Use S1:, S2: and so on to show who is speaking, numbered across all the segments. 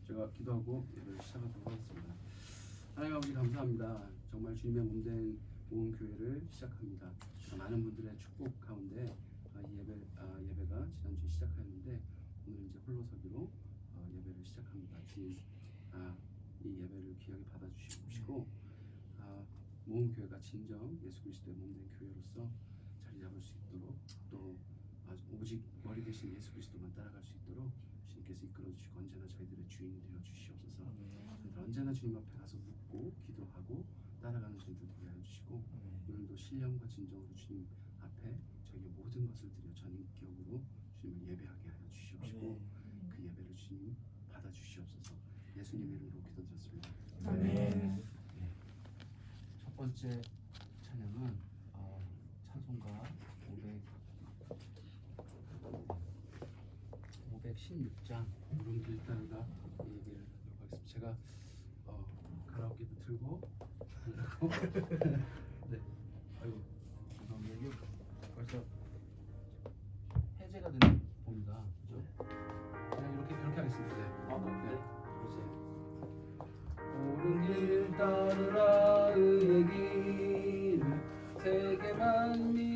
S1: 제가 기도하고 예배를 시작하도록 하겠습니다. 하나님 아버지 감사합니다. 정말 주님의 몸된 모은 교회를 시작합니다. 많은 분들의 축복 가운데 예배가 지난주에 시작하였는데 오늘 이제 홀로서기로 예배를 시작합니다. 주님 이 예배를 귀하게 받아주시고 모은 교회가 진정 예수 그리스도의 몸된 교회로서 자리 잡을 수 있도록 또 오직 머리 대신 예수 그리스도만 따라갈 수 있도록 주님께서 이끌어 주시고 언제나 저희들의 주인이 되어 주시옵소서. 저희들 언제나 주님 앞에 가서 묻고 기도하고 따라가는 저희들 되게 하여 주시고 오늘도 신령과 진정으로 주님 앞에 저희의 모든 것을 드려 전인격으로 주님을 예배하게 하여 주시옵시고 그 예배를 주님 받아 주시옵소서. 예수님 이름으로 기도드렸습니다.
S2: 아멘.
S1: 첫 번째 찬양은 찬송가 516장 오른길 따르다 이 얘기를 하도록 하겠습니다. 제가 가라오케도 틀고 네, 아이고 죄송합니다. 이게 벌써 해제가 되는 봅니다. 그죠? 그냥 이렇게 하겠습니다. 네, 보세요. 오른길 따르라 의의 길을 세계 만민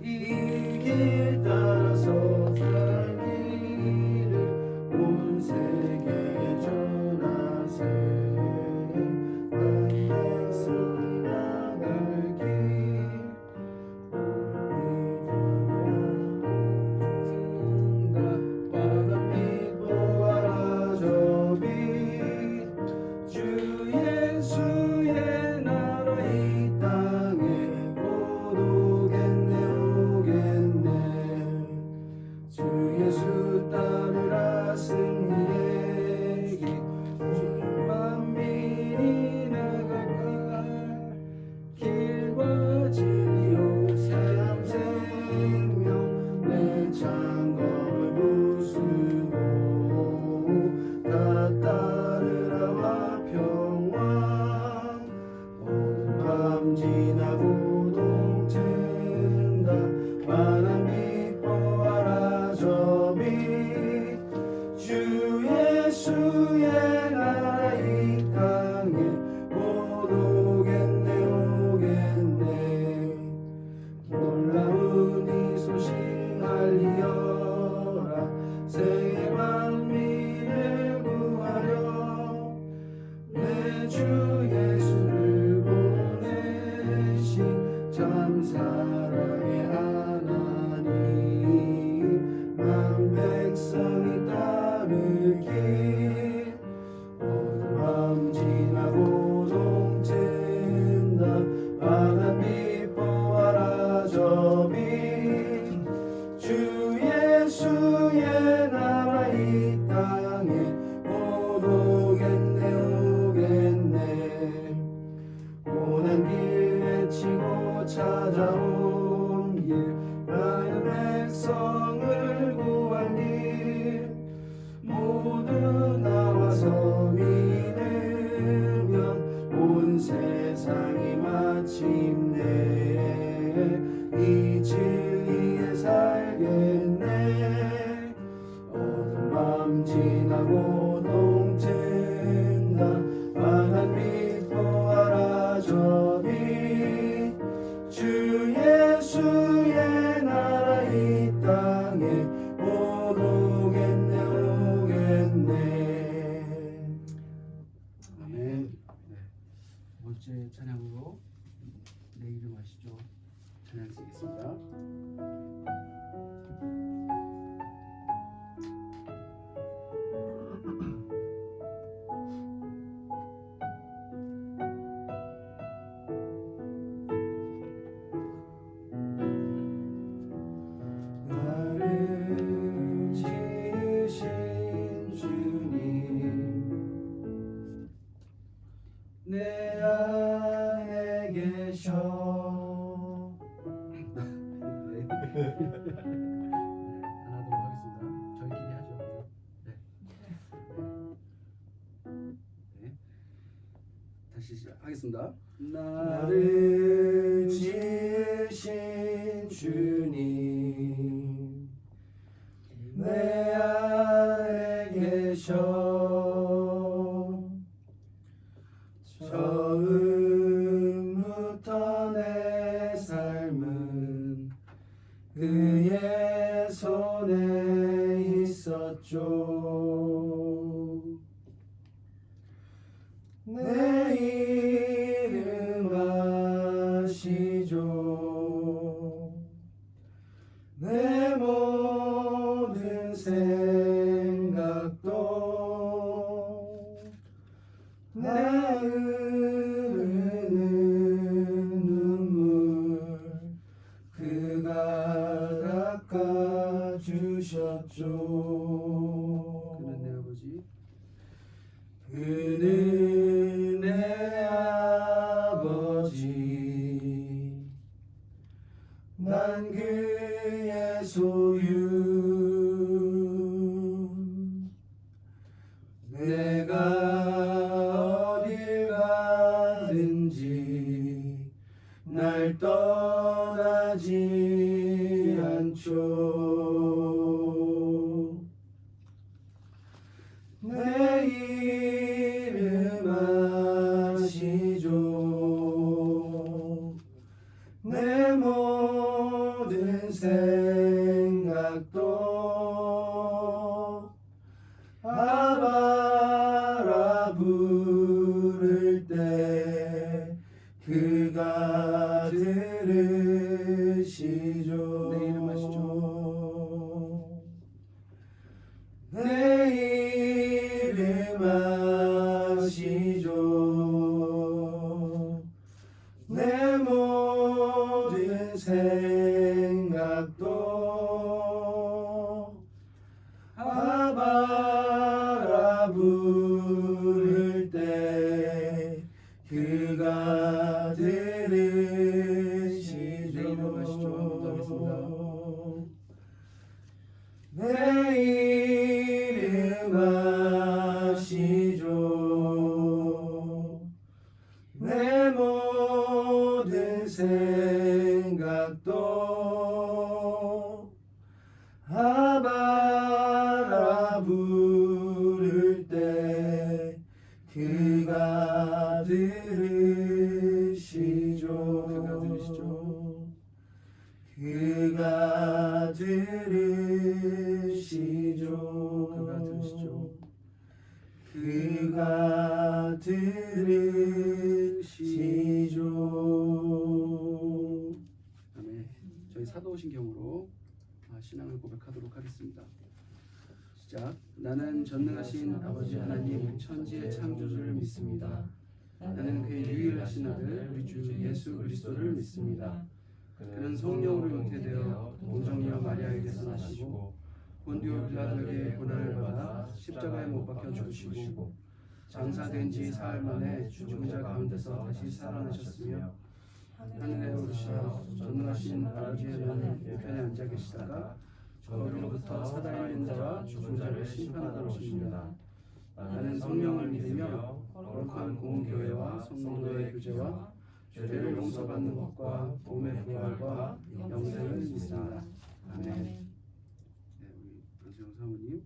S1: 이 길 따라서 살 길을 온 세계에 전하세 만민 소리 나갈 길 바람 빛 보아라 저 빛 주 예수의 나라 이 땅에 곧 오겠네 오겠네 주 예수 따르라 승리의 길 만민이 나갈 길과 진리요 새 생명 내 창검을 부수고 다 따르라 화평왕 어두운 밤 지나고 동튼다 환한 빛 보아라 저 빛 주 예수의 나라 이 땅에 곧 오겠네 오겠네 놀라운 이 소식 알리어라 세계 만민을 구하려 내 주 예수를 보내신 참 사랑의 하나님 만 백성이 따를 길 어두운 밤 지나고 동튼다 환한 빛 보아라 저 빛 주 예수의 나라 이 땅에 곧 오겠네 오겠네 고난 길 외치고 찾아온 길 많은 백성을 구할 길 모두 나와서 믿으면 온 세상이 마침내 이 진리에 살겠네 어두운 밤 지나고 동튼다 환한 빛 보아라 저 빛 주 예수의 나라 이 땅에 곧 오겠네 오겠네. 아멘. 네. 두 번째 찬양으로 내 이름 아시죠? 찬양 드리겠습니다. 나를 지으신 주님 내 안에 계셔 하나 더 하겠습니다. 저희끼리 하죠. 네. 다시 하겠습니다. 나를 지으신 주님 내
S2: 손에 있었죠. 내 이름 아시죠. 내 모든 생각도 나 흐르는 눈물 그가 닦아주셨죠.
S1: 그는 내 아버지
S2: 그는 내 아버지 난 그의 소유 내가 어딜 가든지 날 떠나지 않죠. 내 이름 아시죠. 내 모든 생각도 아바라 부를 때 그가 들으시죠.
S1: 내 이름 아시죠.
S2: 내 이름 아시죠. 내 모든 생각도 아바라 부를 때 그가 들으시죠.
S1: 내 이름 아시죠.
S2: 내 이름 아시죠. 내 모든 생각도 아바라 부를 때 그가 들으시죠. 그가 들으시죠. 그가 들으시죠.
S1: 아멘. 저희 사도신경으로 신앙을 고백하도록 하겠습니다. 시작. 나는 전능하신 아버지 하나님 천지의 창조주를 믿습니다. 나는 그의 유일하신 아들 우리 주 예수 그리스도를 믿습니다. 그는 성령으로 잉태되어 동정녀 마리아에게서 나시고 본디오 빌라도에게 고난을 받아 십자가에 못 박혀 죽으시고 장사된 지 사흘 만에 죽은 자 가운데서 다시 살아나셨으며 하늘에 오르시어 전능하신 아버지 하나님 우편에 앉아 계시다가 거기로부터 사단에 있는 자와 죽은 자를 심판하러 오십니다. 나는 성령을 믿으며 거룩한 공교회와 성도의 교제와 죄를 용서받는 것과 몸의 부활과 영생을 믿습니다. 아멘. 네, 우리 안수영 사모님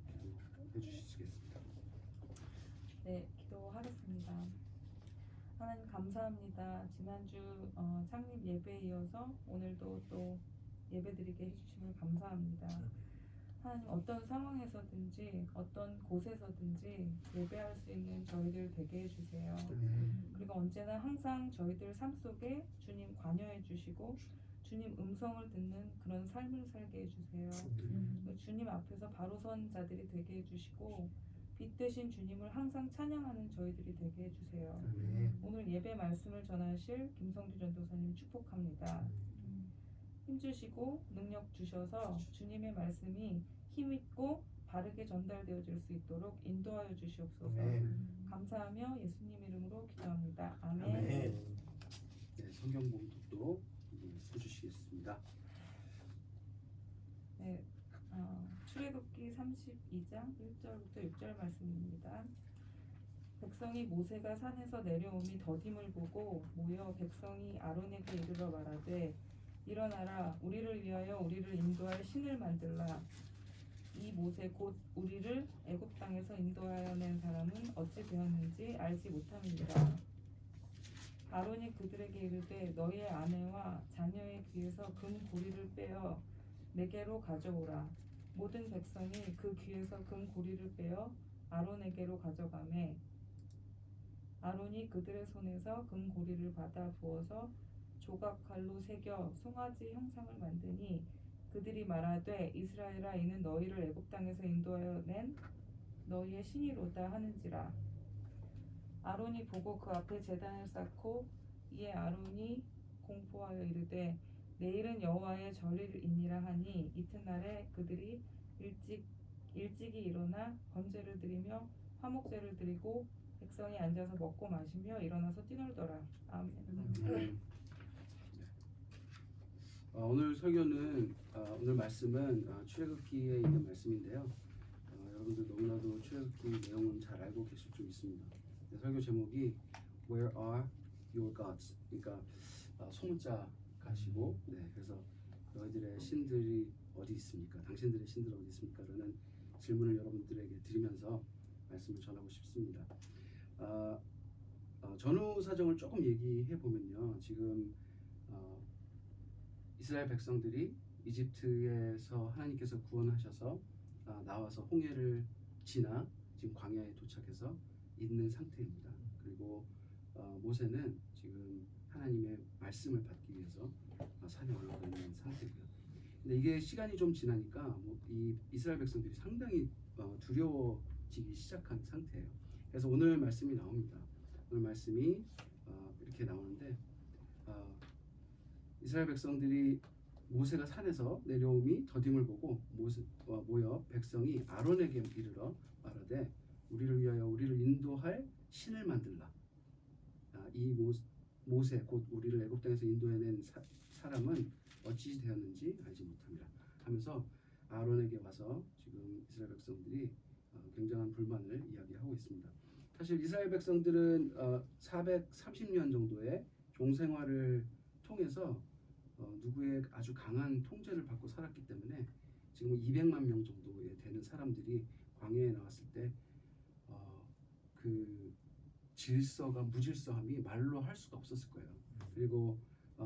S1: 해주시겠습니다.
S3: 네, 기도하겠습니다. 하나님 감사합니다. 지난주 창립 예배에 이어서 오늘도 또 예배드리게 해주심을 감사합니다. 하나님 어떤 상황에서든지 어떤 곳에서든지 예배할 수 있는 저희들 되게 해주세요. 그리고 언제나 항상 저희들 삶 속에 주님 관여해 주시고 주님 음성을 듣는 그런 삶을 살게 해주세요. 주님 앞에서 바로 선 자들이 되게 해주시고 빛 되신 주님을 항상 찬양하는 저희들이 되게 해주세요. 오늘 예배 말씀을 전하실 김성주 전도사님 축복합니다. 힘주시고 능력 주셔서 주님의 말씀이 힘있고 바르게 전달되어질 수 있도록 인도하여 주시옵소서. 감사하며 예수님 이름으로 기도합니다. 아멘.
S1: 네, 성경 봉독도 해주시겠습니다.
S3: 네, 출애굽기 32장 1절부터 6절 말씀입니다. 백성이 모세가 산에서 내려옴이 더딤을 보고 모여 백성이 아론에게 이르러 말하되 일어나라 우리를 위하여 우리를 인도할 신을 만들라. 이 모세 곧 우리를 애굽 땅에서 인도하여 낸 사람은 어찌 되었는지 알지 못함이니라. 아론이 그들에게 이르되 너희의 아내와 자녀의 귀에서 금 고리를 빼어 내게로 가져오라. 모든 백성이 그 귀에서 금 고리를 빼어 아론에게로 가져가매 아론이 그들의 손에서 금 고리를 받아 부어서 조각칼로 새겨 송아지 형상을 만드니 그들이 말하되 이스라엘아 이는 너희를 애굽 땅에서 인도하여 낸 너희의 신이로다 하는지라. 아론이 보고 그 앞에 제단을 쌓고 이에 아론이 공포하여 이르되 내일은 여호와의 절일이니라 하니 이튿날에 그들이 일찍이 일어나 번제를 드리며 화목제를 드리고 백성이 앉아서 먹고 마시며 일어나서 뛰놀더라. 아멘.
S1: 네. 오늘 설교는 오늘 말씀은 출애굽기에 있는 말씀인데요. 여러분들 너무나도 출애굽기 내용은 잘 알고 계실 줄 믿습니다. 설교 제목이 Where are your gods? 그러니까 소문자 가시고 그래서 너희들의 신들이 어디 있습니까? 당신들의 신들 어디 있습니까? 라는 질문을 여러분들에게 드리면서 말씀을 전하고 싶습니다. 전후 사정을 조금 얘기해 보면요. 지금 이스라엘 백성들이 이집트에서 하나님께서 구원하셔서 나와서 홍해를 지나 지금 광야에 도착해서 있는 상태입니다. 그리고 모세는 지금 하나님의 말씀을 받기 위해서 산에 올라가 있는 상태고요. 근데 이게 시간이 좀 지나니까 이 이스라엘 백성들이 상당히 두려워지기 시작한 상태예요. 그래서 오늘 말씀이 나옵니다. 오늘 말씀이 이렇게 나오는데 이스라엘 백성들이 모세가 산에서 내려옴이 더딤을 보고 모여 백성이 아론에게 이르러 말하되 우리를 위하여 우리를 인도할 신을 만들라. 이 모세 곧 우리를 애굽 땅에서 인도해낸 사람은 어찌 되었는지 알지 못합니다 하면서 아론에게 와서 지금 이스라엘 백성들이 굉장한 불만을 이야기하고 있습니다. 사실 이스라엘 백성들은 430년 정도의 종생활을 통해서 누구의 아주 강한 통제를 받고 살았기 때문에 지금 200만 명 정도에 되는 사람들이 광야에 나왔을 때 그 질서가 무질서함이 말로 할 수가 없었을 거예요. 그리고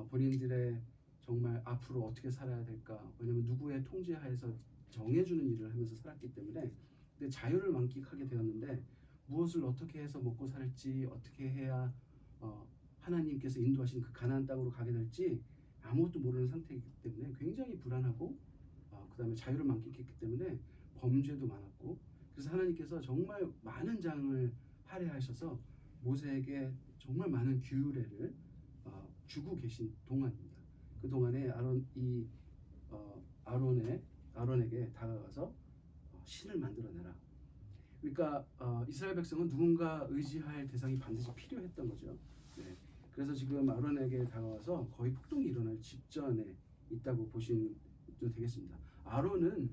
S1: 본인들의 정말 앞으로 어떻게 살아야 될까? 왜냐하면 누구의 통제하에서 정해주는 일을 하면서 살았기 때문에 근데 자유를 만끽하게 되었는데 무엇을 어떻게 해서 먹고 살지 어떻게 해야 하나님께서 인도하신 그 가나안 땅으로 가게 될지 아무것도 모르는 상태이기 때문에 굉장히 불안하고 그 다음에 자유를 만끽했기 때문에 범죄도 많았고 그래서 하나님께서 정말 많은 장을 할애하셔서 모세에게 정말 많은 규례를 주고 계신 동안입니다. 그 동안에 아론에게 다가가서 신을 만들어내라. 그러니까 이스라엘 백성은 누군가 의지할 대상이 반드시 필요했던 거죠. 네. 그래서 지금 아론에게 다가와서 거의 폭동이 일어날 직전에 있다고 보시면 되겠습니다. 아론은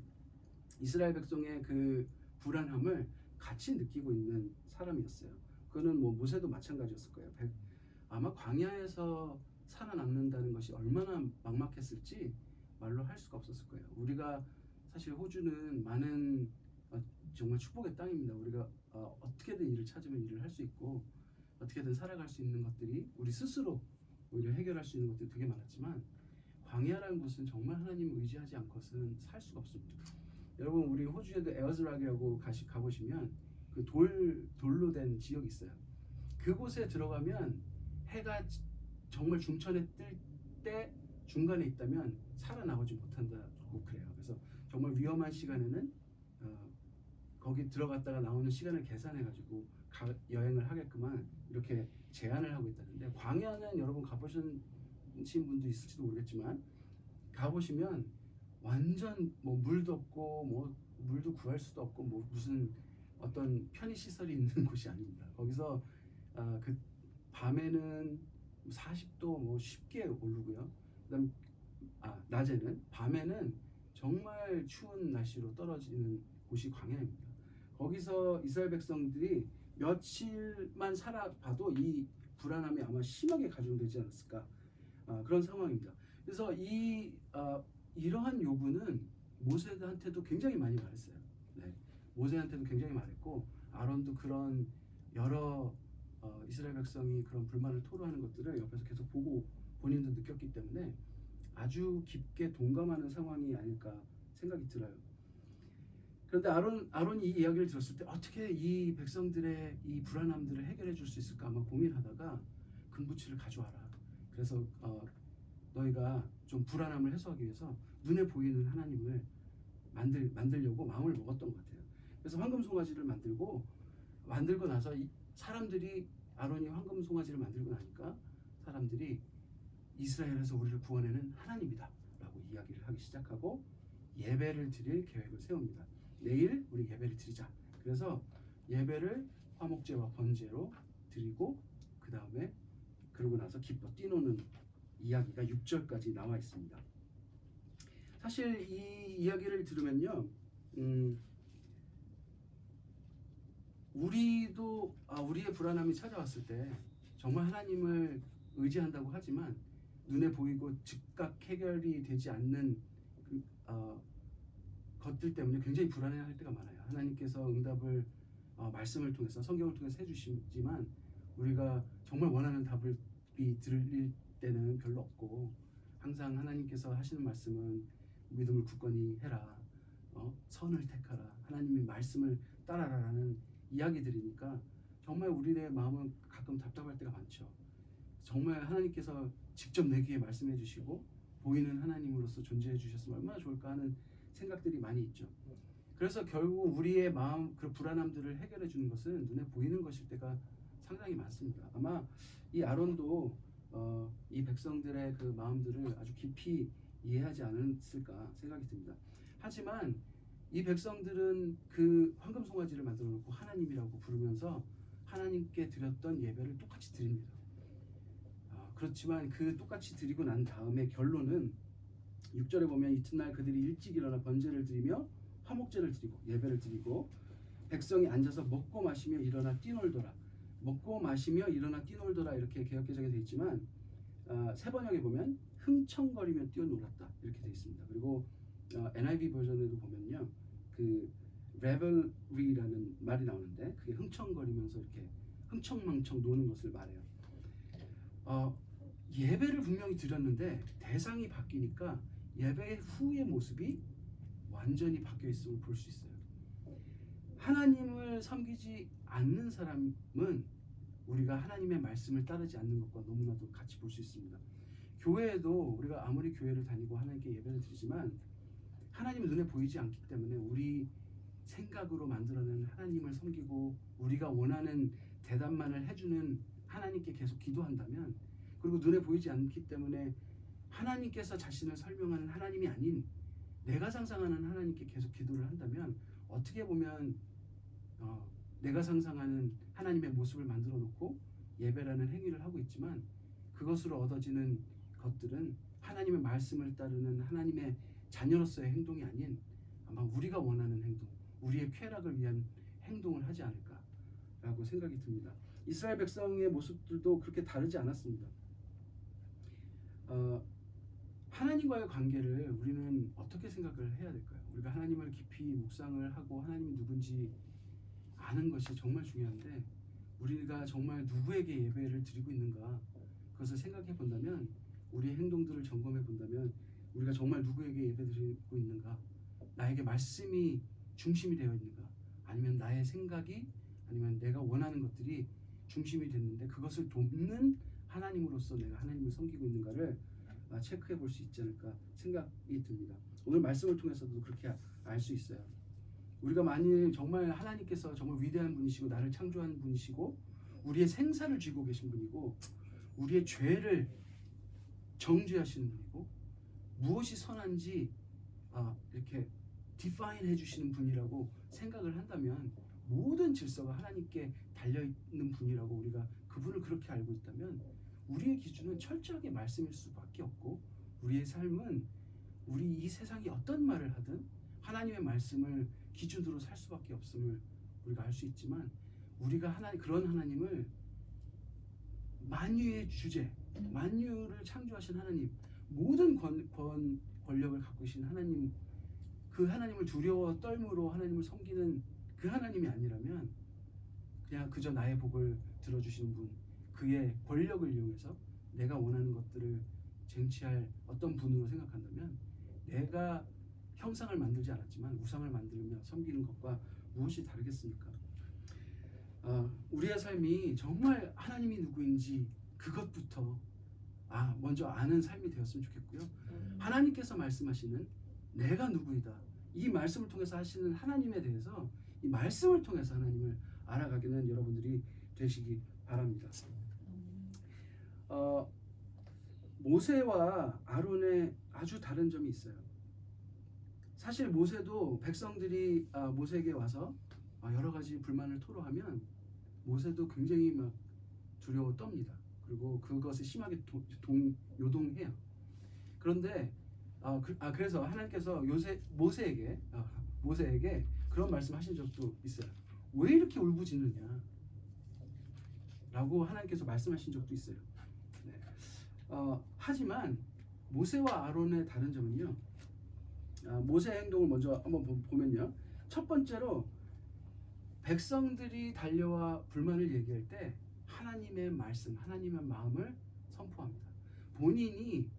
S1: 이스라엘 백성의 그 불안함을 같이 느끼고 있는 사람이었어요. 그거는 모세도 마찬가지였을 거예요. 아마 광야에서 살아남는다는 것이 얼마나 막막했을지 말로 할 수가 없었을 거예요. 우리가 사실 호주는 많은 정말 축복의 땅입니다. 우리가 어떻게든 일을 찾으면 일을 할 수 있고 어떻게든 살아갈 수 있는 것들이 우리 스스로 오히려 해결할 수 있는 것들이 되게 많았지만 광야라는 곳은 정말 하나님을 의지하지 않고서는 살 수가 없습니다. 여러분 우리 호주에도 에어즈락이라고 가보시면 그 돌로 된 지역이 있어요. 그곳에 들어가면 해가 정말 중천에 뜰 때 중간에 있다면 살아나오지 못한다고 그래요. 그래서 정말 위험한 시간에는 거기 들어갔다가 나오는 시간을 계산해가지고 여행을 하게끔만 이렇게 제한을 하고 있다는데 광야는 여러분 가보신 분도 있을지도 모르겠지만 가보시면 완전 물도 없고 물도 구할 수도 없고 무슨 어떤 편의 시설이 있는 곳이 아닙니다. 거기서 그 밤에는 40도 쉽게 오르고요. 그다음 낮에는 밤에는 정말 추운 날씨로 떨어지는 곳이 광야입니다. 거기서 이스라엘 백성들이 며칠만 살아봐도 이 불안함이 아마 심하게 가중되지 않았을까 그런 상황입니다. 그래서 이러한 요구는 모세한테도 굉장히 많이 말했어요. 네. 모세한테도 굉장히 말했고 아론도 그런 여러 이스라엘 백성이 그런 불만을 토로하는 것들을 옆에서 계속 보고 본인도 느꼈기 때문에 아주 깊게 동감하는 상황이 아닐까 생각이 들어요. 그런데 아론이 이 이야기를 들었을 때 어떻게 이 백성들의 이 불안함들을 해결해 줄 수 있을까 아마 고민하다가 금부치를 가져와라. 그래서 너희가 좀 불안함을 해소하기 위해서 눈에 보이는 하나님을 만들려고 마음을 먹었던 것 같아요. 그래서 황금 송아지를 만들고 나서 사람들이 아론이 황금 송아지를 만들고 나니까 사람들이 이스라엘에서 우리를 구원해낸 하나님이다 라고 이야기를 하기 시작하고 예배를 드릴 계획을 세웁니다. 내일 우리 예배를 드리자. 그래서 예배를 화목제와 번제로 드리고 그 다음에 그러고 나서 기뻐 뛰노는 이야기가 6절까지 나와 있습니다. 사실 이 이야기를 들으면요, 우리도 우리의 불안함이 찾아왔을 때 정말 하나님을 의지한다고 하지만 눈에 보이고 즉각 해결이 되지 않는 것들 때문에 굉장히 불안해할 때가 많아요. 하나님께서 응답을 말씀을 통해서 성경을 통해서 해주시지만 우리가 정말 원하는 답을 들릴 때는 별로 없고 항상 하나님께서 하시는 말씀은 믿음을 굳건히 해라, 선을 택하라, 하나님의 말씀을 따라라라는 이야기들이니까 정말 우리의 마음은 가끔 답답할 때가 많죠. 정말 하나님께서 직접 내 귀에 말씀해 주시고 보이는 하나님으로서 존재해 주셨으면 얼마나 좋을까 하는 생각들이 많이 있죠. 그래서 결국 우리의 마음 그 불안함들을 해결해 주는 것은 눈에 보이는 것일 때가 상당히 많습니다. 아마 이 아론도 이 백성들의 그 마음들을 아주 깊이 이해하지 않았을까 생각이 듭니다. 하지만 이 백성들은 그 황금 송아지를 만들어 놓고 하나님이라고 부르면서 하나님께 드렸던 예배를 똑같이 드립니다. 그렇지만 그 똑같이 드리고 난 다음에 결론은 6절에 보면 이튿날 그들이 일찍 일어나 번제를 드리며 화목제를 드리고 예배를 드리고 백성이 앉아서 먹고 마시며 일어나 뛰놀더라. 먹고 마시며 일어나 뛰놀더라 이렇게 개역개정에 되어 있지만 세 번역에 보면 흥청거리며 뛰어놀았다 이렇게 되어 있습니다. 그리고 NIV 버전에도 보면요, 그 revelry라는 말이 나오는데 그게 흥청거리면서 이렇게 흥청망청 노는 것을 말해요. 예배를 분명히 드렸는데 대상이 바뀌니까 예배 후의 모습이 완전히 바뀌어 있음을 볼 수 있어요. 하나님을 섬기지 않는 사람은 우리가 하나님의 말씀을 따르지 않는 것과 너무나도 같이 볼 수 있습니다. 교회에도 우리가 아무리 교회를 다니고 하나님께 예배를 드리지만 하나님은 눈에 보이지 않기 때문에 우리 생각으로 만들어낸 하나님을 섬기고 우리가 원하는 대답만을 해주는 하나님께 계속 기도한다면, 그리고 눈에 보이지 않기 때문에 하나님께서 자신을 설명하는 하나님이 아닌 내가 상상하는 하나님께 계속 기도를 한다면 어떻게 보면 내가 상상하는 하나님의 모습을 만들어 놓고 예배라는 행위를 하고 있지만 그것으로 얻어지는 것들은 하나님의 말씀을 따르는 하나님의 자녀로서의 행동이 아닌 아마 우리가 원하는 행동, 우리의 쾌락을 위한 행동을 하지 않을까라고 생각이 듭니다. 이스라엘 백성의 모습들도 그렇게 다르지 않았습니다. 하나님과의 관계를 우리는 어떻게 생각을 해야 될까요? 우리가 하나님을 깊이 묵상을 하고 하나님이 누군지 아는 것이 정말 중요한데 우리가 정말 누구에게 예배를 드리고 있는가 그것을 생각해 본다면, 우리의 행동들을 점검해 본다면 우리가 정말 누구에게 예배 드리고 있는가, 나에게 말씀이 중심이 되어 있는가, 아니면 나의 생각이 아니면 내가 원하는 것들이 중심이 됐는데 그것을 돕는 하나님으로서 내가 하나님을 섬기고 있는가를 체크해 볼 수 있지 않을까 생각이 듭니다. 오늘 말씀을 통해서도 그렇게 알 수 있어요. 우리가 만일 정말 하나님께서 정말 위대한 분이시고 나를 창조한 분이시고 우리의 생사를 쥐고 계신 분이고 우리의 죄를 정죄하시는 분이고 무엇이 선한지 이렇게 디파인 해주시는 분이라고 생각을 한다면, 모든 질서가 하나님께 달려있는 분이라고 우리가 그분을 그렇게 알고 있다면 우리의 기준은 철저하게 말씀일 수밖에 없고 우리의 삶은 우리 이 세상이 어떤 말을 하든 하나님의 말씀을 기준으로 살 수밖에 없음을 우리가 알 수 있지만, 우리가 그런 하나님을 만유의 주제, 만유를 창조하신 하나님, 모든 권력을 갖고 계신 하나님, 그 하나님을 두려워 떨므로 하나님을 섬기는 그 하나님이 아니라면 그냥 그저 나의 복을 들어주시는 분, 그의 권력을 이용해서 내가 원하는 것들을 쟁취할 어떤 분으로 생각한다면 내가 형상을 만들지 않았지만 우상을 만들며 섬기는 것과 무엇이 다르겠습니까? 우리의 삶이 정말 하나님이 누구인지 그것부터 먼저 아는 삶이 되었으면 좋겠고요. 하나님께서 말씀하시는 내가 누구이다, 이 말씀을 통해서 하시는 하나님에 대해서 이 말씀을 통해서 하나님을 알아가기는 여러분들이 되시기 바랍니다. 모세와 아론의 아주 다른 점이 있어요. 사실 모세도 백성들이 모세에게 와서 여러 가지 불만을 토로하면 모세도 굉장히 막 두려워 떱니다. 그리고 그것을 심하게 요동해요. 그런데 그래서 하나님께서 모세에게 그런 말씀하신 적도 있어요. 왜 이렇게 울부짖느냐 라고 하나님께서 말씀하신 적도 있어요. 네. 하지만 모세와 아론의 다른 점은요, 모세의 행동을 먼저 한번 보면요, 첫 번째로 백성들이 달려와 불만을 얘기할 때 하나님의 말씀, 하나님의 마음을 선포합니다. 본인이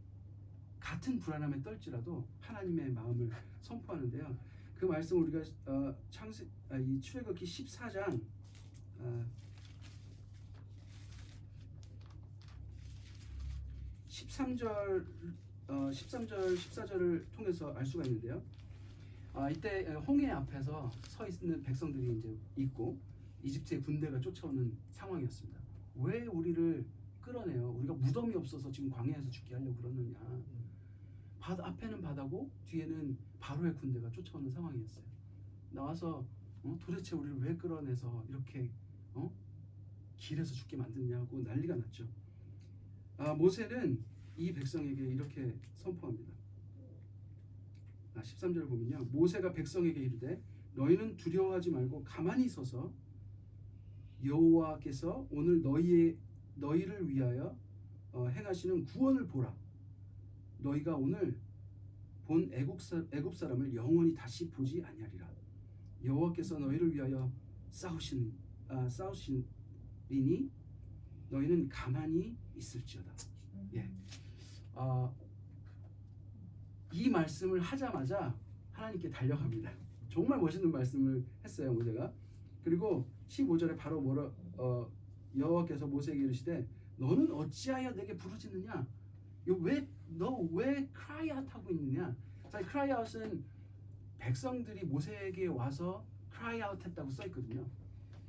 S1: 같은 불안함에 떨지라도 하나님의 마음을 선포하는데요. 그 말씀 우리가 이 출애굽기 14장 13절 14절을 통해서 알 수가 있는데요. 이때 홍해 앞에서 서 있는 백성들이 이제 있고 이집트의 군대가 쫓아오는 상황이었습니다. 왜 우리를 끌어내요? 우리가 무덤이 없어서 지금 광야에서 죽게 하려고 그러느냐? 앞에는 바다고 뒤에는 바로의 군대가 쫓아오는 상황이었어요. 나와서 도대체 우리를 왜 끌어내서 이렇게 길에서 죽게 만드냐고 난리가 났죠. 모세는 이 백성에게 이렇게 선포합니다. 13절을 보면요, 모세가 백성에게 이르되 너희는 두려워하지 말고 가만히 서서 여호와께서 오늘 너희를 위하여 행하시는 구원을 보라. 너희가 오늘 본 애굽 사람을 영원히 다시 보지 아니하리라. 여호와께서 너희를 위하여 싸우시리니 너희는 가만히 있을지어다. 예. 이 말씀을 하자마자 하나님께 달려갑니다. 정말 멋있는 말씀을 했어요, 모세가. 그리고 15절에 바로 여호와께서 모세에게 이르시되 너는 어찌하여 내게 부르짖느냐? 너 왜 cry out 하고 있느냐? 사실 cry out은 백성들이 모세에게 와서 cry out 했다고 써 있거든요.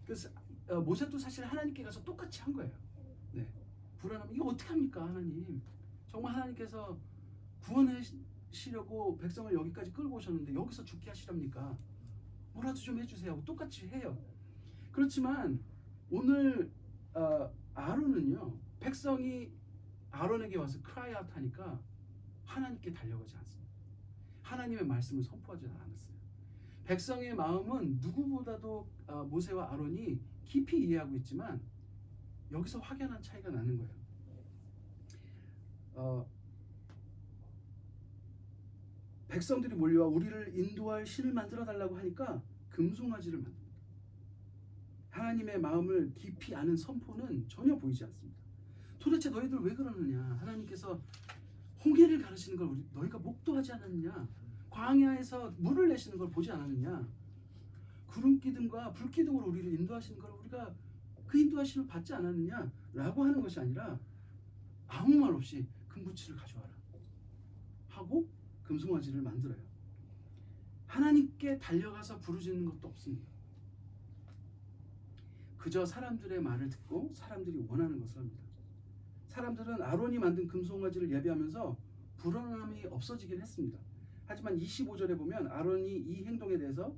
S1: 그래서 모세도 사실 하나님께 가서 똑같이 한 거예요. 네. 불안하면 이거 어떻게 합니까, 하나님? 정말 하나님께서 구원하시려고 백성을 여기까지 끌고 오셨는데 여기서 죽게 하시랍니까? 뭐라도 좀 해주세요. 똑같이 해요. 그렇지만 오늘 아론은요, 백성이 아론에게 와서 cry out 하니까 하나님께 달려가지 않습니다. 하나님의 말씀을 선포하지 않았어요. 백성의 마음은 누구보다도 모세와 아론이 깊이 이해하고 있지만 여기서 확연한 차이가 나는 거예요. 백성들이 몰려와 우리를 인도할 신을 만들어 달라고 하니까 금송아지를 만듭니다. 하나님의 마음을 깊이 아는 선포는 전혀 보이지 않습니다. 도대체 너희들 왜 그러느냐? 하나님께서 홍해를 가르치는 걸 너희가 목도하지 않았느냐? 광야에서 물을 내시는 걸 보지 않았느냐? 구름 기둥과 불 기둥으로 우리를 인도하시는 걸 우리가 그 인도하심을 받지 않았느냐? 라고 하는 것이 아니라 아무 말 없이 금붙이를 가져와라 하고 금송아지를 만들어요. 하나님께 달려가서 부르짖는 것도 없습니다. 그저 사람들의 말을 듣고 사람들이 원하는 것을 합니다. 사람들은 아론이 만든 금송아지를 예배하면서 불안함이 없어지긴 했습니다. 하지만 25절에 보면 아론의 이 행동에 대해서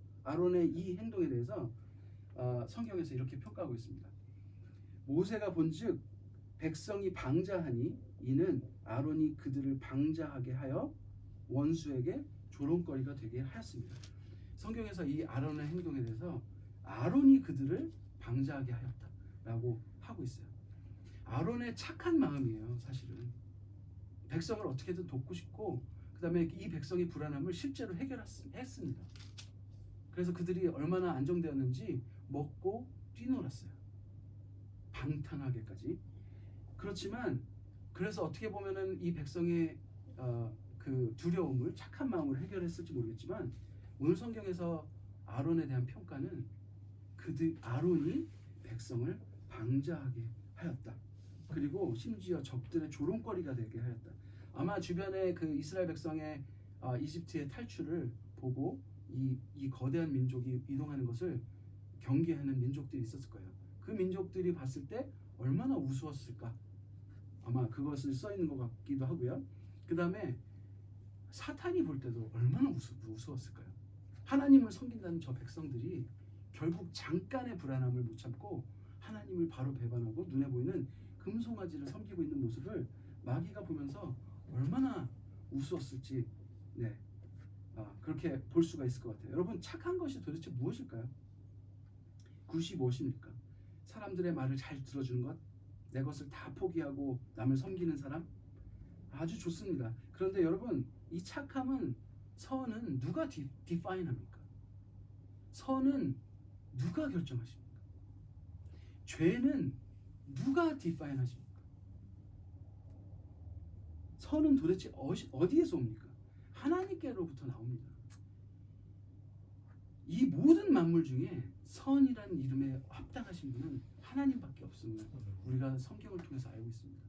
S1: 성경에서 이렇게 평가하고 있습니다. 모세가 본즉 백성이 방자하니 이는 아론이 그들을 방자하게 하여 원수에게 조롱거리가 되게 하였습니다. 성경에서 이 아론의 행동에 대해서 아론이 그들을 방자하게 하였다라고 하고 있어요. 아론의 착한 마음이에요. 사실은 백성을 어떻게든 돕고 싶고 그 다음에 이 백성의 불안함을 실제로 해결했습니다. 그래서 그들이 얼마나 안정되었는지 먹고 뛰놀았어요. 방탕하게까지. 그렇지만 그래서 어떻게 보면은 이 백성의 그 두려움을 착한 마음으로 해결했을지 모르겠지만 오늘 성경에서 아론에 대한 평가는 아론이 백성을 방자하게 하였다. 그리고 심지어 적들의 조롱거리가 되게 하였다. 아마 주변에 그 이스라엘 백성의 이집트의 탈출을 보고 이 거대한 민족이 이동하는 것을 경계하는 민족들이 있었을 거예요. 그 민족들이 봤을 때 얼마나 우스웠을까? 아마 그것을 써 있는 것 같기도 하고요. 그 다음에 사탄이 볼 때도 얼마나 우스웠을까요? 하나님을 섬긴다는 저 백성들이 결국 잠깐의 불안함을 못 참고 하나님을 바로 배반하고 눈에 보이는 금송아지를 섬기고 있는 모습을 마귀가 보면서 얼마나 우스웠을지 그렇게 볼 수가 있을 것 같아요. 여러분, 착한 것이 도대체 무엇일까요? 굿이 무엇입니까? 사람들의 말을 잘 들어주는 것, 내 것을 다 포기하고 남을 섬기는 사람, 아주 좋습니다. 그런데 여러분, 이 착함은, 선은 누가 디파인합니까? 선은 누가 결정하십니까? 죄는 누가 디파인하십니까? 선은 도대체 어디에서 옵니까? 하나님께로부터 나옵니다. 이 모든 만물 중에 선이라는 이름에 합당하신 분은 하나님밖에 없음을 우리가 성경을 통해서 알고 있습니다.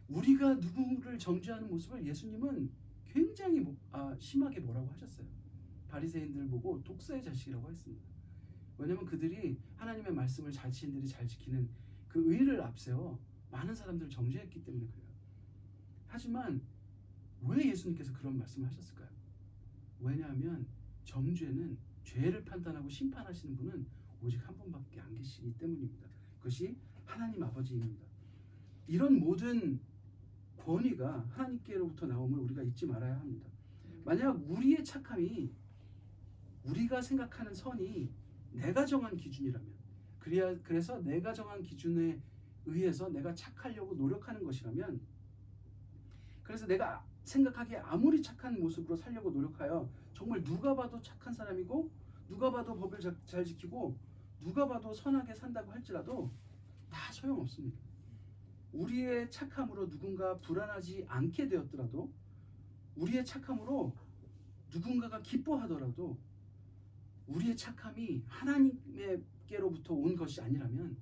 S1: 우리가 누구를 정죄하는 모습을 예수님은 굉장히 심하게 뭐라고 하셨어요. 바리새인들을 보고 독사의 자식이라고 했습니다. 왜냐하면 그들이 하나님의 말씀을 자신들이 잘 지키는 그 의를 앞세워 많은 사람들을 정죄했기 때문에 그래요. 하지만 왜 예수님께서 그런 말씀을 하셨을까요? 왜냐하면 정죄는, 죄를 판단하고 심판하시는 분은 오직 한 분밖에 안 계시기 때문입니다. 그것이 하나님 아버지입니다. 이런 모든 권위가 하나님께로부터 나옴을 우리가 잊지 말아야 합니다. 만약 우리의 착함이, 우리가 생각하는 선이 내가 정한 기준이라면, 그래서 내가 정한 기준에 의해서 내가 착하려고 노력하는 것이라면, 그래서 내가 생각하기에 아무리 착한 모습으로 살려고 노력하여 정말 누가 봐도 착한 사람이고 누가 봐도 법을 잘 지키고 누가 봐도 선하게 산다고 할지라도 다 소용없습니다. 우리의 착함으로 누군가 불안하지 않게 되었더라도, 우리의 착함으로 누군가가 기뻐하더라도, 우리의 착함이 하나님께로부터 온 것이 아니라면,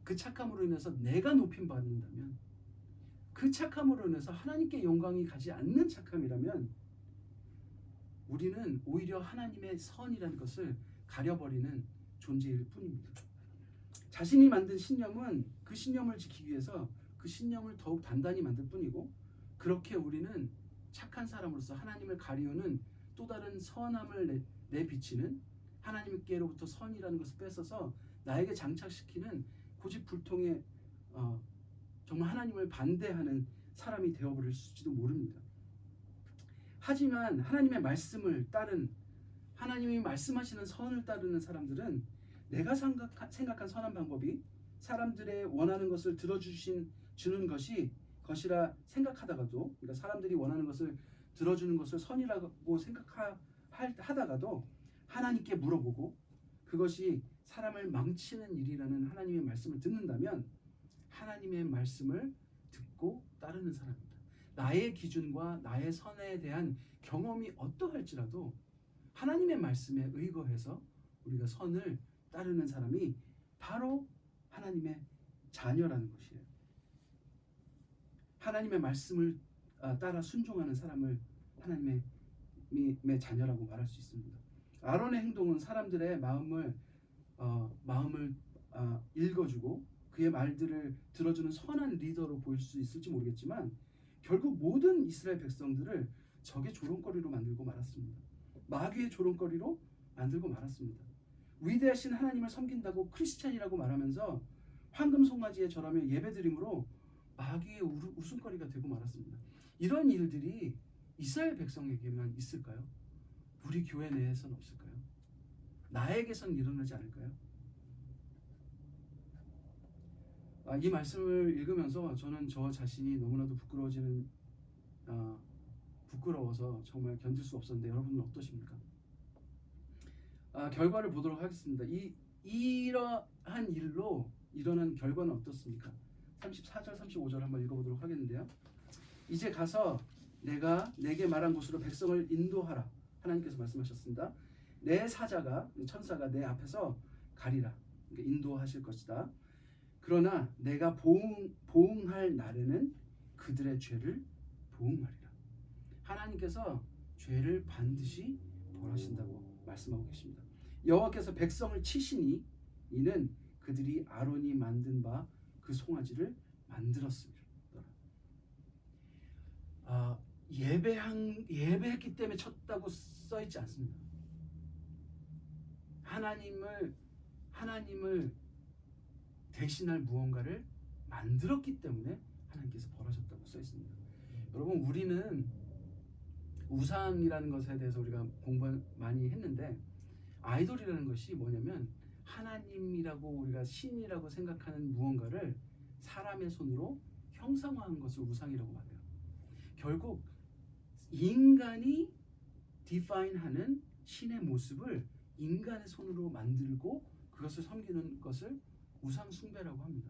S1: 그 착함으로 인해서 내가 높임 받는다면, 그 착함으로 인해서 하나님께 영광이 가지 않는 착함이라면 우리는 오히려 하나님의 선이라는 것을 가려버리는 존재일 뿐입니다. 자신이 만든 신념은 그 신념을 지키기 위해서 그 신념을 더욱 단단히 만들 뿐이고, 그렇게 우리는 착한 사람으로서 하나님을 가리우는 또 다른 선함을 내비치는, 하나님께로부터 선이라는 것을 뺏어서 나에게 장착시키는 고집불통의 정말 하나님을 반대하는 사람이 되어버릴지도 모릅니다. 하지만 하나님의 말씀을 따른, 하나님이 말씀하시는 선을 따르는 사람들은 내가 생각한 선한 방법이 사람들의 원하는 것을 주는 것이라 생각하다가도, 그러니까 사람들이 원하는 것을 들어주는 것을 선이라고 생각하다가도 하나님께 물어보고 그것이 사람을 망치는 일이라는 하나님의 말씀을 듣는다면 하나님의 말씀을 듣고 따르는 사람입니다. 나의 기준과 나의 선에 대한 경험이 어떠할지라도 하나님의 말씀에 의거해서 우리가 선을 따르는 사람이 바로 하나님의 자녀라는 것이에요. 하나님의 말씀을 따라 순종하는 사람을 하나님의 자녀라고 말할 수 있습니다. 아론의 행동은 사람들의 마음을 읽어주고 그의 말들을 들어주는 선한 리더로 보일 수 있을지 모르겠지만 결국 모든 이스라엘 백성들을 적의 조롱거리로 만들고 말았습니다. 마귀의 조롱거리로 만들고 말았습니다. 위대하신 하나님을 섬긴다고 크리스찬이라고 말하면서 황금 송아지에 절하며 예배드림으로 마귀의 웃음거리가 되고 말았습니다. 이런 일들이 이스라엘 백성에게만 있을까요? 우리 교회 내에서는 없을까요? 나에게선 일어나지 않을까요? 이 말씀을 읽으면서 저는 저 자신이 너무나도 부끄러워서 정말 견딜 수 없었는데 여러분은 어떠십니까? 결과를 보도록 하겠습니다. 이러한 일로 일어난 결과는 어떻습니까? 34절 35절 한번 읽어보도록 하겠는데요. 이제 가서 내가 내게 말한 곳으로 백성을 인도하라. 하나님께서 말씀하셨습니다. 내 사자가 천사가 내 앞에서 가리라. 그러니까 인도하실 것이다. 그러나 내가 보응할 날에는 그들의 죄를 보응하리라. 하나님께서 죄를 반드시 벌하신다고 말씀하고 계십니다. 여호와께서 백성을 치시니 이는 그들이 아론이 만든 바 그 송아지를 만들었습니다. 예배했기 때문에 쳤다고 써 있지 않습니다. 하나님을 대신할 무언가를 만들었기 때문에 하나님께서 벌하셨다고 써 있습니다. 여러분, 우리는 우상이라는 것에 대해서 우리가 공부 많이 했는데, 아이돌이라는 것이 뭐냐면 하나님이라고 우리가 신이라고 생각하는 무언가를 사람의 손으로 형상화한 것을 우상이라고 말해요. 결국 인간이 디파인하는 신의 모습을 인간의 손으로 만들고 그것을 섬기는 것을 우상 숭배라고 합니다.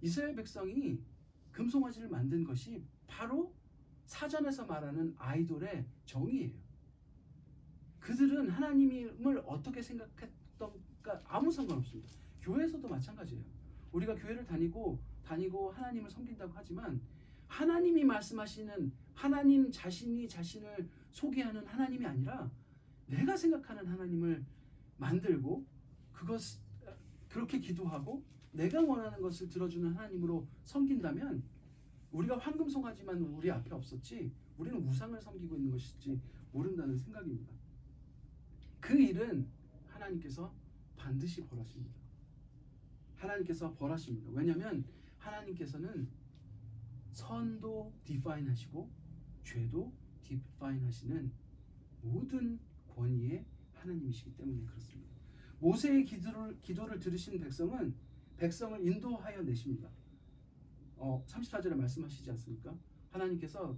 S1: 이스라엘 백성이 금송아지를 만든 것이 바로 사전에서 말하는 아이돌의 정의예요. 그들은 하나님을 어떻게 생각했던가 아무 상관없습니다. 교회에서도 마찬가지예요. 우리가 교회를 다니고 하나님을 섬긴다고 하지만 하나님이 말씀하시는 하나님 자신이 자신을 소개하는 하나님이 아니라 내가 생각하는 하나님을 만들고 그렇게 기도하고 내가 원하는 것을 들어주는 하나님으로 섬긴다면 우리가 황금송아지만 우리 앞에 없었지 우리는 우상을 섬기고 있는 것일지 모른다는 생각입니다. 그 일은 하나님께서 반드시 벌하십니다. 하나님께서 벌하십니다. 왜냐하면 하나님께서는 선도 디파인 하시고 죄도 디파인 하시는 모든 권위의 하나님이시기 때문에 그렇습니다. 모세의 기도를 들으신 백성은 백성을 인도하여 내십니다. 34절에 말씀하시지 않습니까? 하나님께서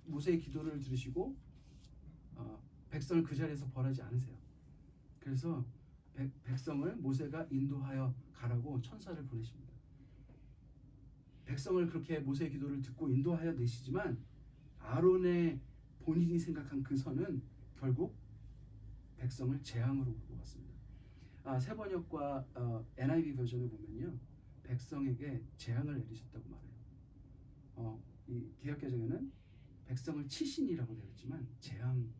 S1: 모세의 기도를 들으시고 백성을 그 자리에서 벌하지 않으세요. 그래서 백성을 모세가 인도하여 가라고 천사를 보내십니다. 백성을 그렇게 모세의 기도를 듣고 인도하여 내시지만 아론의 본인이 생각한 그 선은 결국 백성을 재앙으로 몰고 갔습니다. 세번역과 NIV 버전을 보면요, 백성에게 재앙을 내리셨다고 말해요. 이 개역개정에는 백성을 치신이라고 되어 있지만 재앙을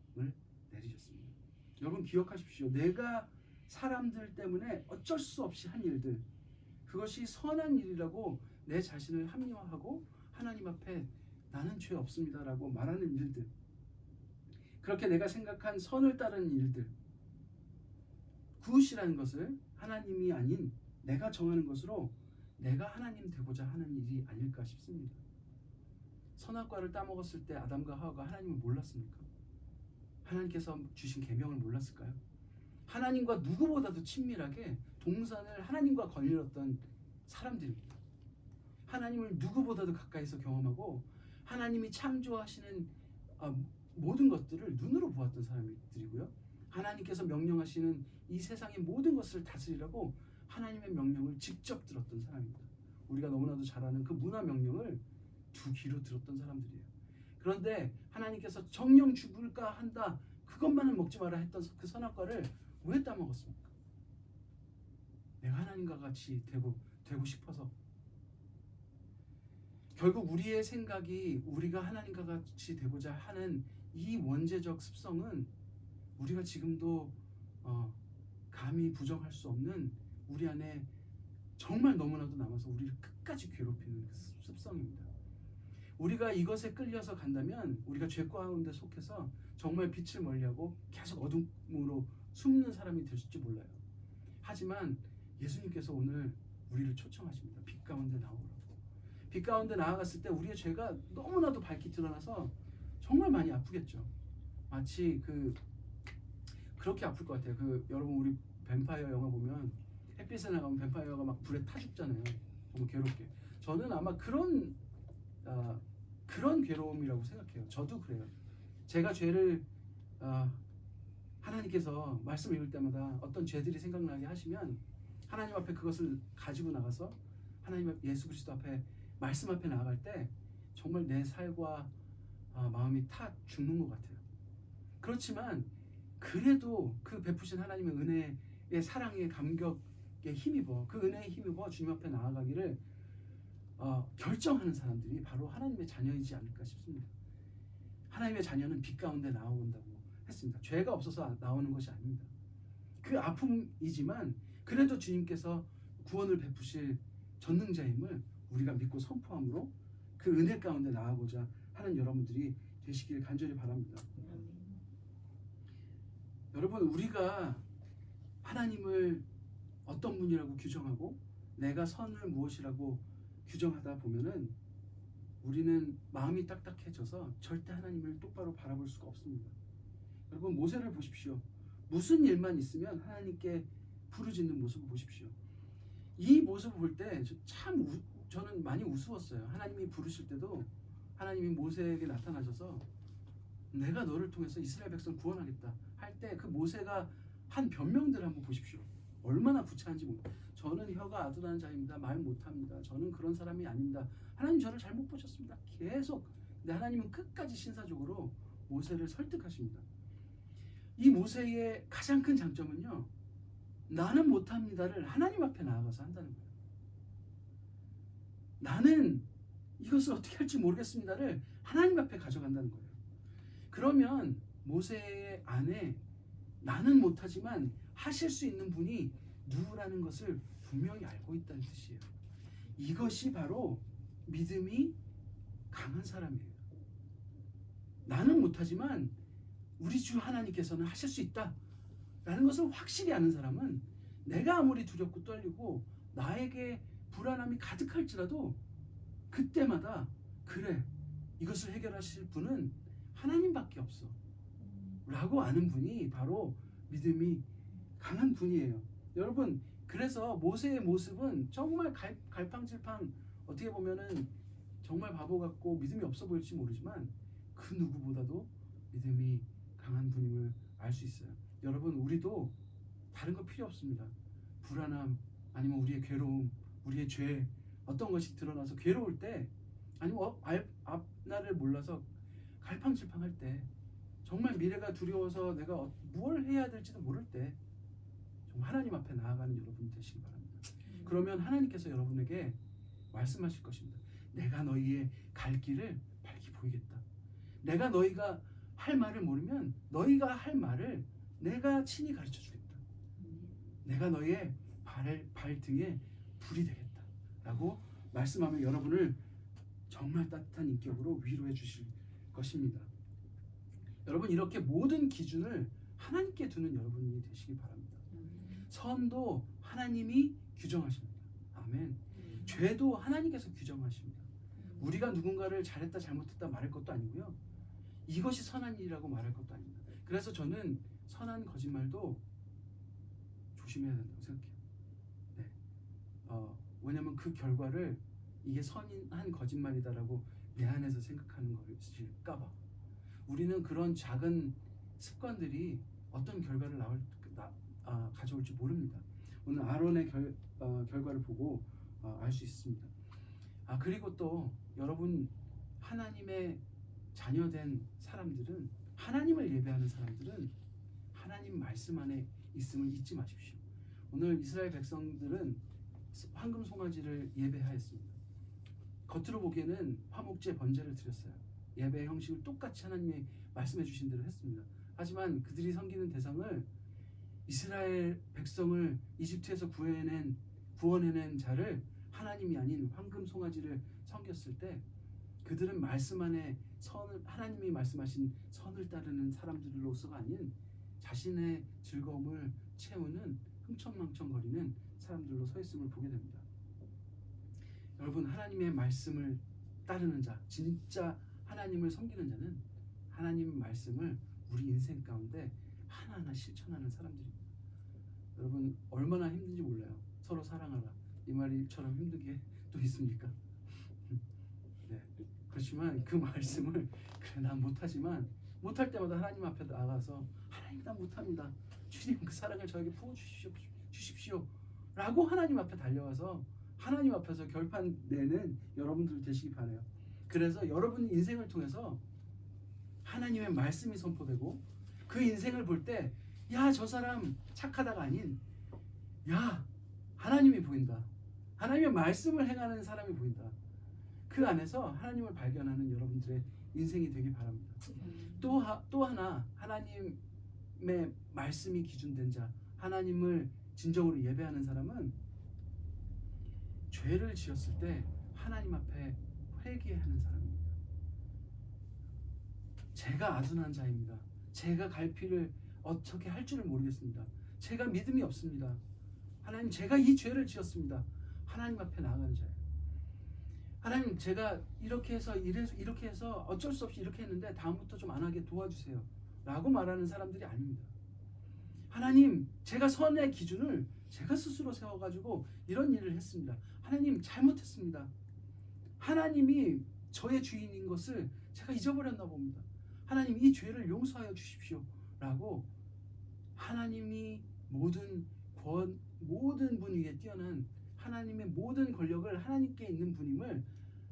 S1: 내리셨습니다. 여러분 기억하십시오. 내가 사람들 때문에 어쩔 수 없이 한 일들, 그것이 선한 일이라고 내 자신을 합리화하고 하나님 앞에 나는 죄 없습니다라고 말하는 일들, 그렇게 내가 생각한 선을 따르는 일들, 굿이라는 것을 하나님이 아닌 내가 정하는 것으로 내가 하나님 되고자 하는 일이 아닐까 싶습니다. 선악과를 따먹었을 때 아담과 하와가 하나님을 몰랐습니까? 하나님께서 주신 계명을 몰랐을까요? 하나님과 누구보다도 친밀하게 동산을 하나님과 거닐었던 사람들입니다. 하나님을 누구보다도 가까이서 경험하고 하나님이 창조하시는 모든 것들을 눈으로 보았던 사람들이고요. 하나님께서 명령하시는 이 세상의 모든 것을 다스리라고 하나님의 명령을 직접 들었던 사람입니다. 우리가 너무나도 잘 아는 그 문화 명령을 두 귀로 들었던 사람들이에요. 그런데 하나님께서 정령 죽을까 한다, 그것만은 먹지 마라 했던 그 선악과를 왜 따먹었습니까? 내가 하나님과 같이 되고 싶어서. 결국 우리의 생각이 우리가 하나님과 같이 되고자 하는 이 원죄적 습성은 우리가 지금도 감히 부정할 수 없는 우리 안에 정말 너무나도 남아서 우리를 끝까지 괴롭히는 습성입니다. 우리가 이것에 끌려서 간다면 우리가 죄 가운데 속해서 정말 빛을 멀리하고 계속 어둠으로 숨는 사람이 될지 몰라요. 하지만 예수님께서 오늘 우리를 초청하십니다. 빛 가운데 나오라고. 빛 가운데 나아갔을 때 우리의 죄가 너무나도 밝게 드러나서 정말 많이 아프겠죠. 마치 그렇게 아플 것 같아요. 여러분 우리 뱀파이어 영화 보면 햇빛에 나가면 뱀파이어가 막 불에 타 죽잖아요. 너무 괴롭게. 저는 아마 그런 괴로움이라고 생각해요. 저도 그래요. 제가 죄를 하나님께서 말씀 읽을 때마다 어떤 죄들이 생각나게 하시면 하나님 앞에 그것을 가지고 나가서 하나님 예수 그리스도 앞에 말씀 앞에 나아갈 때 정말 내 살과 마음이 타 죽는 것 같아요. 그렇지만 그래도 그 베푸신 하나님의 은혜의 사랑의 감격에 힘입어 그 은혜에 힘입어 주님 앞에 나아가기를 결정하는 사람들이 바로 하나님의 자녀이지 않을까 싶습니다. 하나님의 자녀는 빛 가운데 나온다고 했습니다. 죄가 없어서 나오는 것이 아닙니다. 그 아픔이지만 그래도 주님께서 구원을 베푸실 전능자임을 우리가 믿고 선포함으로 그 은혜 가운데 나아가고자 하는 여러분들이 되시길 간절히 바랍니다. 여러분, 우리가 하나님을 어떤 분이라고 규정하고 내가 선을 무엇이라고 규정하다 보면은 우리는 마음이 딱딱해져서 절대 하나님을 똑바로 바라볼 수가 없습니다. 여러분, 모세를 보십시오. 무슨 일만 있으면 하나님께 부르짖는 모습을 보십시오. 이 모습을 볼 때 참 저는 많이 우스웠어요. 하나님이 부르실 때도 하나님이 모세에게 나타나셔서 내가 너를 통해서 이스라엘 백성 구원하겠다 할 때 그 모세가 한 변명들을 한번 보십시오. 얼마나 구차한지 모릅니다. 저는 혀가 아둔한 자입니다. 말 못합니다. 저는 그런 사람이 아닙니다. 하나님 저를 잘못 보셨습니다. 계속. 근데 하나님은 끝까지 신사적으로 모세를 설득하십니다. 이 모세의 가장 큰 장점은요, 나는 못합니다를 하나님 앞에 나아가서 한다는 거예요. 나는 이것을 어떻게 할지 모르겠습니다를 하나님 앞에 가져간다는 거예요. 그러면 모세의 안에 나는 못하지만 하실 수 있는 분이 누구라는 것을 분명히 알고 있다는 뜻이에요. 이것이 바로 믿음이 강한 사람이에요. 나는 못하지만 우리 주 하나님께서는 하실 수 있다 라는 것을 확실히 아는 사람은 내가 아무리 두렵고 떨리고 나에게 불안함이 가득할지라도 그때마다 그래, 이것을 해결하실 분은 하나님밖에 없어 라고 아는 분이 바로 믿음이 강한 분이에요. 여러분, 그래서 모세의 모습은 정말 갈팡질팡, 어떻게 보면은 정말 바보 같고 믿음이 없어 보일지 모르지만 그 누구보다도 믿음이 강한 분임을 알 수 있어요. 여러분, 우리도 다른 거 필요 없습니다. 불안함, 아니면 우리의 괴로움, 우리의 죄, 어떤 것이 드러나서 괴로울 때, 아니면 앞날을 몰라서 갈팡질팡할 때, 정말 미래가 두려워서 내가 뭘 해야 될지도 모를 때 정말 하나님 앞에 나아가는 여러분 되시기 바랍니다. 그러면 하나님께서 여러분에게 말씀하실 것입니다. 내가 너희의 갈 길을 밝히 보이겠다. 내가 너희가 할 말을 모르면 너희가 할 말을 내가 친히 가르쳐 주겠다. 내가 너희의 발등에 불이 되겠다 라고 말씀하며 여러분을 정말 따뜻한 인격으로 위로해 주실 것입니다. 여러분, 이렇게 모든 기준을 하나님께 두는 여러분이 되시기 바랍니다. 선도 하나님이 규정하십니다. 아멘. 죄도 하나님께서 규정하십니다. 우리가 누군가를 잘했다 잘못했다 말할 것도 아니고요, 이것이 선한 일이라고 말할 것도 아닙니다. 그래서 저는 선한 거짓말도 조심해야 된다고 생각해요. 네. 왜냐하면 그 결과를 이게 선한 거짓말이다라고 내 안에서 생각하는 것일까봐. 우리는 그런 작은 습관들이 어떤 결과를 가져올지 모릅니다. 오늘 아론의 결과를 보고 알 수 있습니다. 그리고 또 여러분, 하나님의 자녀된 사람들은, 하나님을 예배하는 사람들은 하나님 말씀 안에 있음을 잊지 마십시오. 오늘 이스라엘 백성들은 황금 송아지를 예배하였습니다. 겉으로 보기에는 화목제 번제를 드렸어요. 예배의 형식을 똑같이 하나님이 말씀해 주신 대로 했습니다. 하지만 그들이 섬기는 대상을, 이스라엘 백성을 이집트에서 구원해낸 자를 하나님이 아닌 황금 송아지를 섬겼을 때 그들은 말씀 안에 하나님이 말씀하신 선을 따르는 사람들로서가 아닌 자신의 즐거움을 채우는 흥청망청거리는 사람들로 서 있음을 보게 됩니다. 여러분, 하나님의 말씀을 따르는 자, 진짜 하나님을 섬기는 자는 하나님 말씀을 우리 인생 가운데 하나하나 실천하는 사람들입니다. 여러분, 얼마나 힘든지 몰라요. 서로 사랑하라, 이 말이처럼 힘든 게 또 있습니까? 네. 그렇지만 그 말씀을, 그래 난 못하지만 못할 때마다 하나님 앞에 나가서 하나님 난 못합니다. 주님 그 사랑을 저에게 부어주십시오 라고 하나님 앞에 달려와서 하나님 앞에서 결판 내는 여러분들 되시기 바라요. 그래서 여러분 인생을 통해서 하나님의 말씀이 선포되고 그 인생을 볼 때 야, 저 사람 착하다가 아닌 야, 하나님이 보인다. 하나님의 말씀을 행하는 사람이 보인다. 그 안에서 하나님을 발견하는 여러분들의 인생이 되기 바랍니다. 또 하나 하나님의 말씀이 기준된 자, 하나님을 진정으로 예배하는 사람은 죄를 지었을 때 하나님 앞에 회개하는 사람입니다. 제가 아둔한 자입니다. 제가 갈피를 어떻게 할 줄을 모르겠습니다. 제가 믿음이 없습니다. 하나님, 제가 이 죄를 지었습니다. 하나님 앞에 나아가는 자예요. 하나님, 제가 이렇게 해서 어쩔 수 없이 이렇게 했는데 다음부터 좀 안 하게 도와주세요 라고 말하는 사람들이 아닙니다. 하나님, 제가 선의 기준을 제가 스스로 세워가지고 이런 일을 했습니다. 하나님, 잘못했습니다. 하나님이 저의 주인인 것을 제가 잊어버렸나 봅니다. 하나님, 이 죄를 용서하여 주십시오 라고 하나님이 모든 분 위에 뛰어난 하나님의 모든 권력을 하나님께 있는 분임을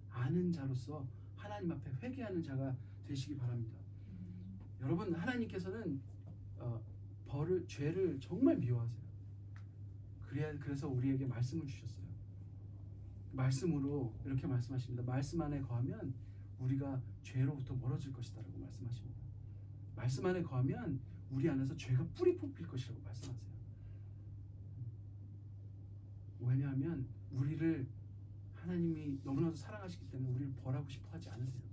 S1: 아는 자로서 하나님 앞에 회개하는 자가 되시기 바랍니다. 여러분, 하나님께서는 죄를 정말 미워하세요. 그래서 우리에게 말씀을 주셨어요. 말씀으로 이렇게 말씀하십니다. 말씀 안에 거하면 우리가 죄로부터 멀어질 것이다 라고 말씀하십니다. 말씀 안에 거하면 우리 안에서 죄가 뿌리 뽑힐 것이라고 말씀하세요. 왜냐하면 우리를 하나님이 너무나도 사랑하시기 때문에 우리를 벌하고 싶어 하지 않으세요.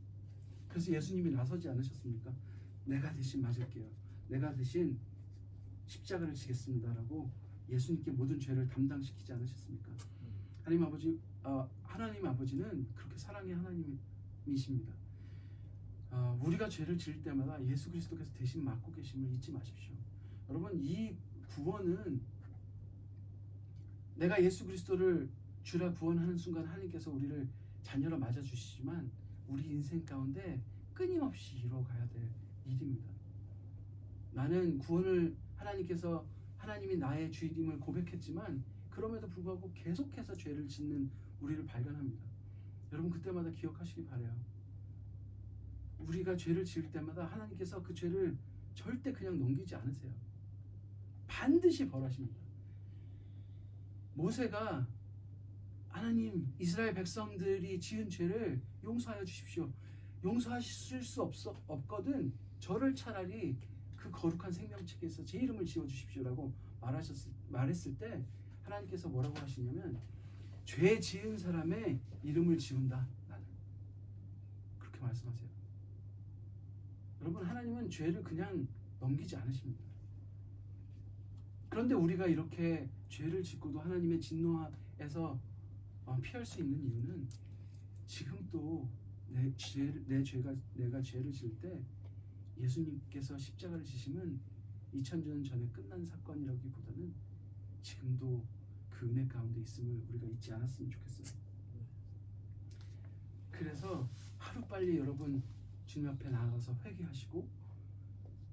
S1: 그래서 예수님이 나서지 않으셨습니까? 내가 대신 맞을게요. 내가 대신 십자가를 지겠습니다 라고 예수님께 모든 죄를 담당시키지 않으셨습니까? 하나님 아버지는 그렇게 사랑의 하나님이십니다. 우리가 죄를 지을 때마다 예수 그리스도께서 대신 맡고 계심을 잊지 마십시오. 여러분, 이 구원은 내가 예수 그리스도를 주라 구원하는 순간 하나님께서 우리를 자녀로 맞아주시지만 우리 인생 가운데 끊임없이 이루어가야 될 일입니다. 나는 구원을 하나님이 나의 주인임을 고백했지만 그럼에도 불구하고 계속해서 죄를 짓는 우리를 발견합니다. 여러분, 그때마다 기억하시기 바라요. 우리가 죄를 지을 때마다 하나님께서 그 죄를 절대 그냥 넘기지 않으세요. 반드시 벌하십니다. 모세가 하나님, 이스라엘 백성들이 지은 죄를 용서하여 주십시오. 용서하실 수 없거든 저를 차라리 그 거룩한 생명책에서 제 이름을 지어 주십시오라고 말했을 때 하나님께서 뭐라고 하시냐면 죄 지은 사람의 이름을 지운다. 나는 그렇게 말씀하세요. 여러분, 하나님은 죄를 그냥 넘기지 않으십니다. 그런데 우리가 이렇게 죄를 짓고도 하나님의 진노에서 피할 수 있는 이유는 지금도 내가 죄를 지을 때 예수님께서 십자가를 지심은 2000년 전에 끝난 사건이라기보다는 지금도 그 은혜 가운데 있음을 우리가 잊지 않았으면 좋겠어요. 그래서 하루빨리 여러분 주님 앞에 나아가서 회개하시고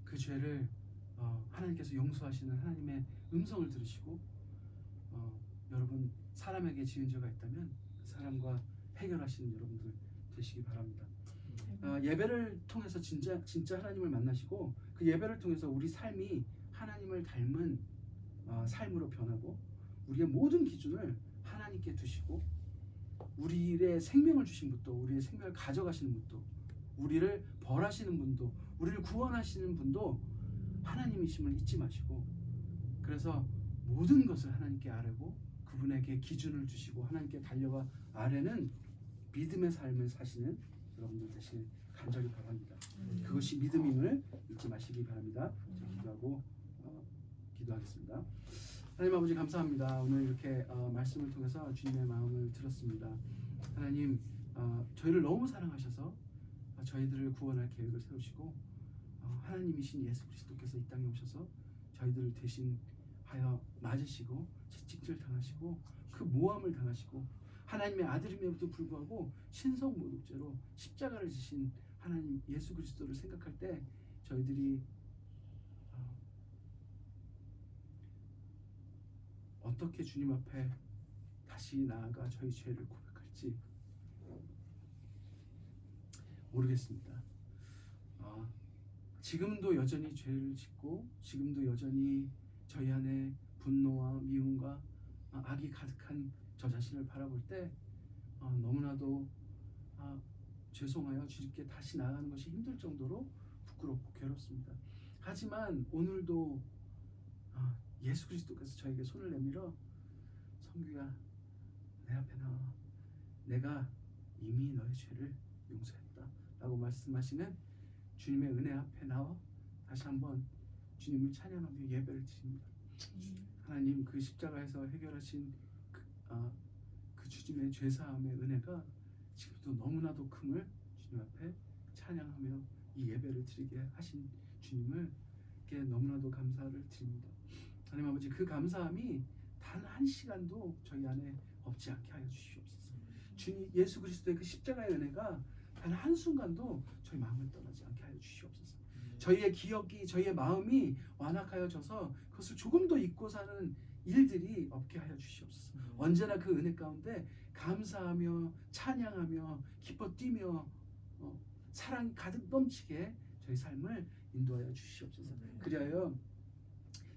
S1: 그 죄를 하나님께서 용서하시는 하나님의 음성을 들으시고 여러분 사람에게 지은 죄가 있다면 그 사람과 해결하시는 여러분들 되시기 바랍니다. 예배를 통해서 진짜 하나님을 만나시고 그 예배를 통해서 우리 삶이 하나님을 닮은 삶으로 변하고 우리의 모든 기준을 하나님께 두시고 우리의 생명을 주신 분도, 우리의 생명을 가져가시는 분도, 우리를 벌하시는 분도, 우리를 구원하시는 분도 하나님이심을 잊지 마시고 그래서 모든 것을 하나님께 아뢰고 그분에게 기준을 주시고 하나님께 달려가 아뢰는 믿음의 삶을 사시는 여러분들 되시길 간절히 바랍니다. 그것이 믿음임을 잊지 마시기 바랍니다. 기도하고 기도하겠습니다. 하나님 아버지, 감사합니다. 오늘 이렇게 말씀을 통해서 주님의 마음을 들었습니다. 하나님, 저희를 너무 사랑하셔서 저희들을 구원할 계획을 세우시고 하나님이신 예수 그리스도께서 이 땅에 오셔서 저희들을 대신하여 맞으시고 채찍질 당하시고 그 모함을 당하시고 하나님의 아들임에도 불구하고 신성모독죄로 십자가를 지신 하나님 예수 그리스도를 생각할 때 저희들이 어떻게 주님 앞에 다시 나아가 저희 죄를 고백할지 모르겠습니다. 지금도 여전히 죄를 짓고 지금도 여전히 저희 안에 분노와 미움과 악이 가득한 저 자신을 바라볼 때 너무나도 죄송하여 주님께 다시 나아가는 것이 힘들 정도로 부끄럽고 괴롭습니다. 하지만 오늘도 예수 그리스도께서 저에게 손을 내밀어 성규야 내 앞에 나와 내가 이미 너의 죄를 용서했다 라고 말씀하시는 주님의 은혜 앞에 나와 다시 한번 주님을 찬양하며 예배를 드립니다. 하나님 그 십자가에서 해결하신 그 주님의 죄사함의 은혜가 지금도 너무나도 큼을 주님 앞에 찬양하며 이 예배를 드리게 하신 주님을께 너무나도 감사를 드립니다. 하나님 아버지 그 감사함이 단 한 시간도 저희 안에 없지 않게 하여 주시옵소서. 주님 예수 그리스도의 그 십자가의 은혜가 단 한순간도 저희 마음을 떠나지 않게 하여 주시옵소서. 저희의 기억이 저희의 마음이 완악하여져서 그것을 조금도 잊고 사는 일들이 없게 하여 주시옵소서. 언제나 그 은혜 가운데 감사하며 찬양하며 기뻐 뛰며 사랑이 가득 넘치게 저희 삶을 인도하여 주시옵소서. 그리하여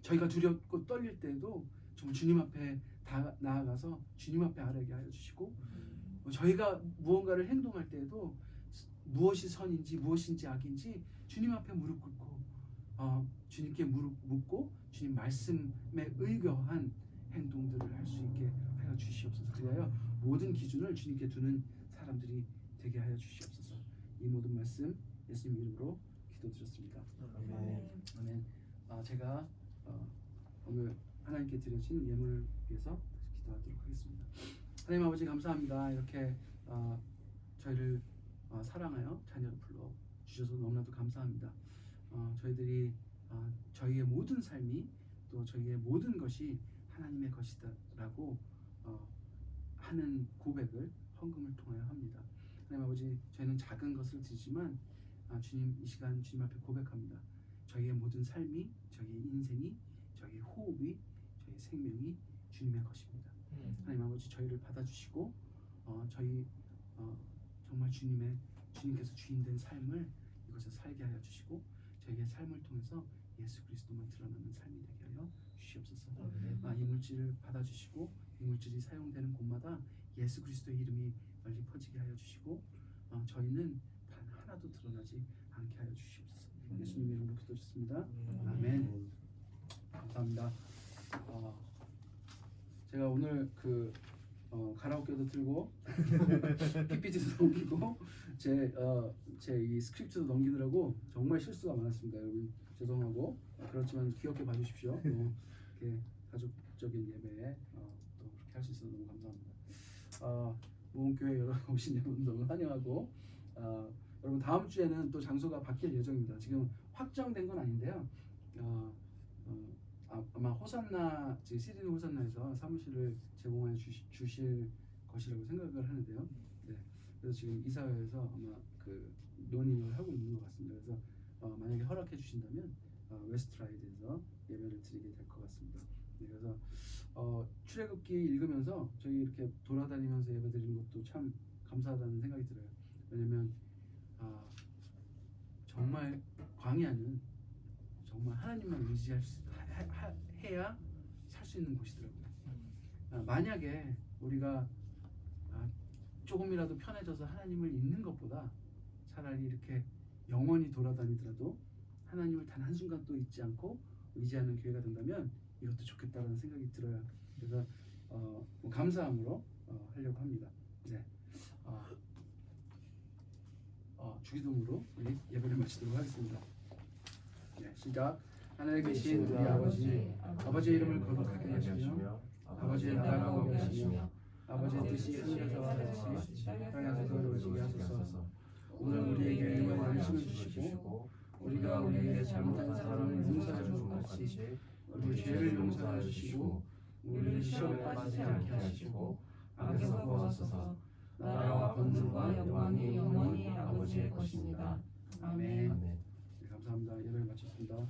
S1: 저희가 두렵고 떨릴 때에도 정말 주님 앞에 나아가서 주님 앞에 아뢰게 하여 주시고 저희가 무언가를 행동할 때에도 무엇이 선인지 무엇인지 악인지 주님 앞에 무릎 꿇고 주님께 무릎 꿇고 주님 말씀에 의거한 행동들을 할 수 있게 하여 주시옵소서. 그리하여 모든 기준을 주님께 두는 사람들이 되게 하여 주시옵소서. 이 모든 말씀 예수님 이름으로 기도드렸습니다. 아멘. 제가 오늘 하나님께 드려진 예물을 위해서 기도하도록 하겠습니다. 하나님 아버지 감사합니다. 이렇게 저희를 사랑하여 자녀로 불러 주셔서 너무나도 감사합니다. 저희들이 저희의 모든 삶이 또 저희의 모든 것이 하나님의 것이다라고 하는 고백을 헌금을 통하여 합니다. 하나님 아버지 저희는 작은 것을 드리지만 주님 이 시간 주님 앞에 고백합니다. 저희의 모든 삶이 저희의 인생이 저희의 호흡이 저희의 생명이 주님의 것입니다. 하나님 아버지 저희를 받아주시고 저희 정말 주님께서 주인된 삶을 이곳에 살게 하여 주시고 저희의 삶을 통해서 예수 그리스도만 드러나는 삶이 되게 하여 주시옵소서. 이 물질을 받아주시고 이 물질이 사용되는 곳마다 예수 그리스도의 이름이 널리 퍼지게 하여 주시고 저희는 단 하나도 드러나지 않게 하여 주시옵소서. 예수님 이름으로 기도드렸습니다. 아멘. 감사합니다. 제가 오늘 가라오케도 들고 PPT도 넘기고 제 이 스크립트도 넘기느라고 정말 실수가 많았습니다. 여러분 죄송하고 그렇지만 귀엽게 봐주십시오. 이렇게 가족적인 예배에 또 그렇게 할 수 있어서 너무 감사합니다. 무은교회 여러분 오신 여러분 너무 환영하고 여러분 다음 주에는 또 장소가 바뀔 예정입니다. 지금 확정된 건 아닌데요. 아마 호산나 지금 시드니 호산나에서 사무실을 제공해 주실 것이라고 생각을 하는데요. 네. 그래서 지금 이사회에서 아마 논의를 하고 있는 것 같습니다. 그래서 만약에 허락해 주신다면 웨스트라이드에서 예배를 드리게 될 것 같습니다. 네, 그래서 출애굽기 읽으면서 저희 이렇게 돌아다니면서 예배 드리는 것도 참 감사하다는 생각이 들어요. 왜냐면 정말 광야는 정말 하나님만 해야 살 수 있는 곳이더라고요. 만약에 우리가 조금이라도 편해져서 하나님을 잊는 것보다 차라리 이렇게 영원히 돌아다니더라도 하나님을 단 한순간도 잊지 않고 의지하는 기회가 된다면 이것도 좋겠다라는 생각이 들어요. 그래서 감사함으로 하려고 합니다. 네. 주기도문으로 우리 예배를 마치도록 하겠습니다. 네, 시작. 하늘에 계신 우리 아버지의 이름을 거룩하게 하시며 아버지의 나라가 오게 하시며 아버지의 뜻이 하늘에서와 같이 땅에서도 이루어지게 하소서. 오늘 우리에게 일용할 양식을 주시고 우리가 우리에게 잘못한 사람을 용서해 주는 것 같이 우리 죄를 용서해 주시고 우리를 시험에 빠지지 않게 하시고 악에서 구하소서. 나라와 권능과 영광이 영원히 아버지의 것입니다. 아멘. 네, 감사합니다. 예배를 마쳤습니다.